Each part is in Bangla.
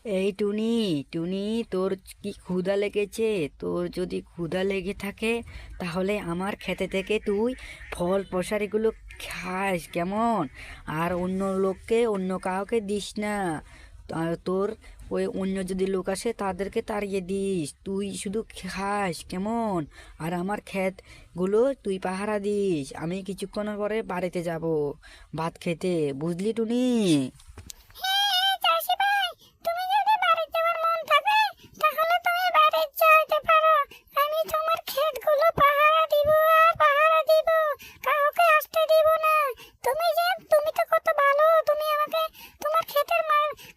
এই টুনি, টুনি, তোর কি ক্ষুধা লেগেছে? তোর যদি ক্ষুধা লেগে থাকে তাহলে আমার খেতে থেকে তুই ফল প্রসারিগুলো খাস, কেমন? আর অন্য লোককে, অন্য কাউকে দিস না। আর তোর ওই অন্য যদি লোক আসে তাদেরকে তাড়িয়ে দিস, তুই শুধু খাস, কেমন? আর আমার ক্ষেতগুলো তুই পাহারা দিস। আমি কিছুক্ষণ পরে বাড়িতে যাব ভাত খেতে, বুঝলি টুনি? চাষি ভাই, তুমি যদি বাড়ি যাওয়ার মন থাকে তাহলে তুমি বাড়ি যেতে পারো। আমি তোমার ক্ষেতগুলো পাহারা দিব আর পাহারা দিব, কাউকে আসতে দিব না। তুমি তো কত ভালো, তুমি আমাকে তোমার ক্ষেতের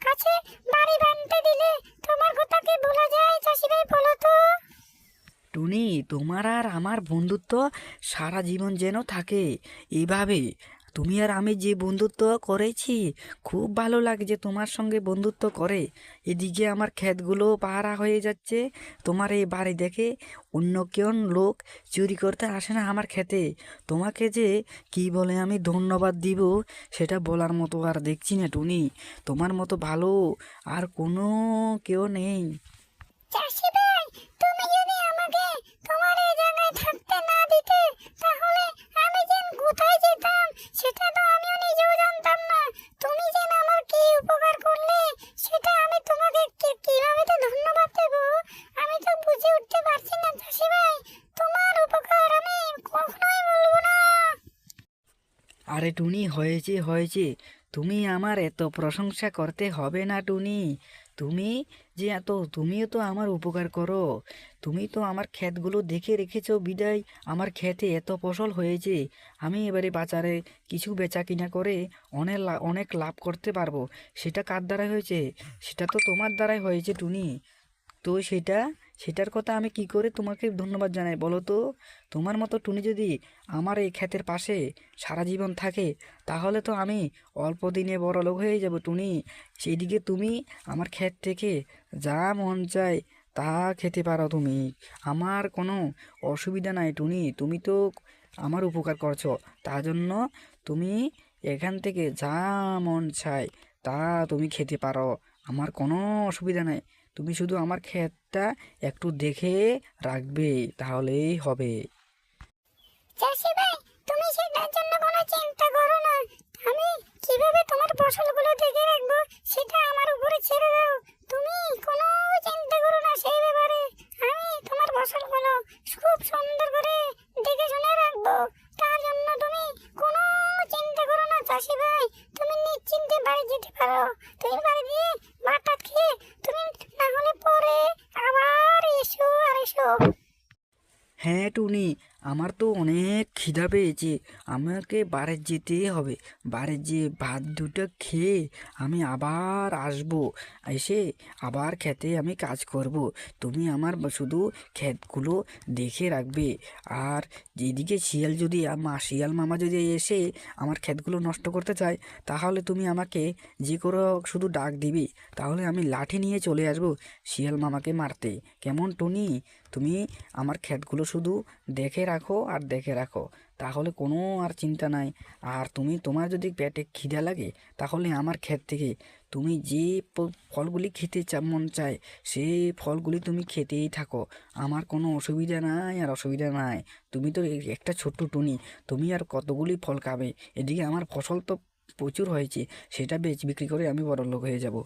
কাছে বাড়ি বানাতে দিলে। তোমার কথা কি ভোলা যায় চাষি ভাই, বলো তো? টুনি, তোমার আর আমার বন্ধুত্ব সারা জীবন যেন থাকে এইভাবে। তুমি আর আমি যে বন্ধুত্ব করেছি, খুব ভালো লাগছে তোমার সঙ্গে বন্ধুত্ব করে। এদিকে আমার ক্ষেতগুলো পাহারা হয়ে যাচ্ছে, তোমার এই বাড়ি দেখে অন্য কেউ লোক চুরি করতে আসে না আমার ক্ষেতে। তোমাকে যে কি বলে আমি ধন্যবাদ দিব সেটা বলার মতো আর দেখছি না টুনি। তোমার মতো ভালো আর কোনো কেউ নেই। চাষি ভাই, তুমি যদি আমাকে তোমার এই জায়গায় থাকতে না দিতে তাহলে আমি যে কোথায় যেতাম সেটা তো আমিও নিজেও জানতাম না। তুমি যে আমার কি উপকার করলে সেটা আমি তোমাকে কিভাবে তো ধন্যবাদ দেব, আমি তো বুঝে উঠতে পারছি না চাষি ভাই। তোমার উপকার আমি কখনোই বলবো না। আরে টুনি, হয়েছে হয়েছে, তুমি আমার এত প্রশংসা করতে হবে না টুনি। তুমি যে এত, তুমিও তো আমার উপকার করো। তুমি তো আমার ক্ষেতগুলো দেখে রেখেছো বিদায় আমার ক্ষেতে এত ফসল হয়েছে। আমি এবারে বাজারে কিছু বেচা কিনা করে অনেক লাভ করতে পারবো। সেটা কার দ্বারাই হয়েছে? সেটা তো তোমার দ্বারাই হয়েছে টুনি। তো সেটার কথা আমি কি করে তোমাকে ধন্যবাদ জানাই বলো তো? তোমার মতো টুনি যদি আমার এই ক্ষেতের পাশে সারা জীবন থাকে তাহলে তো আমি অল্প দিনে বড়লোক হয়ে যাব টুনি। সেইদিকে তুমি আমার ক্ষেত থেকে যা মন চায় তা খেতে পারো তুমি। আমার কোনো অসুবিধা নাই টুনি। তুমি তো আমার উপকার করছো, তার জন্য তুমি এখান থেকে যা মন চায় তা তুমি খেতে পারো। আমার কোনো অসুবিধা নাই। তুমি শুধু আমার ক্ষেতটা একটু দেখে রাখবে, তাহলেই হবে। চাষি ভাই, তুমি সেটার জন্য কোনো চিন্তা করো না। আমি কিভাবে তোমার ফসলগুলো দেখে রাখবো সেটা আমার উপরে ছেড়ে দাও। তুমি কোনো চিন্তা করো না সেই ব্যাপারে। আমি তোমার ফসলগুলো খুব সুন্দর করে দেখে শুনে রাখবো। তার জন্য তুমি কোনো চিন্তা করো না চাষি ভাই। তুমি নিশ্চিন্তে বাড়ি যেতে পারো। তুমি বাড়ি দিয়ে ভাত খেয়ে তুমি না হলে পরে আবার এসো আর এসো। হ্যাঁ টুনি, আমার তো অনেক খিদা পেয়েছে। আমাকে বাড়ি যেতেই হবে। বাড়ি যেয়ে ভাত দুটো খেয়ে আমি আবার আসবো। এসে আবার খেতে আমি কাজ করব। তুমি আমার শুধু ক্ষেতগুলো দেখে রাখবে। আর যেদিকে শিয়াল মামা যদি এসে আমার ক্ষেতগুলো নষ্ট করতে চায় তাহলে তুমি আমাকে যে করে হোক শুধু ডাক দিবি, তাহলে আমি লাঠি নিয়ে চলে আসবো শিয়াল মামাকে মারতে। কেমন টুনি? তুমি আমার ক্ষেতগুলো শুধু দেখে রাখো আর দেখে রাখো, তাহলে কোনো আর চিন্তা নাই। আর তুমি, তোমার যদি পেটে খিদা লাগে তাহলে আমার ক্ষেত থেকে তুমি যে ফলগুলি খেতে মন চায় সেই ফলগুলি তুমি খেতেই থাকো। আমার কোনো অসুবিধা নাই আর অসুবিধা নাই। তুমি তো একটা ছোট্ট টুনি, তুমি আর কতগুলি ফল খাবে? এদিকে আমার ফসল তো প্রচুর হয়েছে, সেটা বিক্রি করে আমি বড়লোক হয়ে যাব।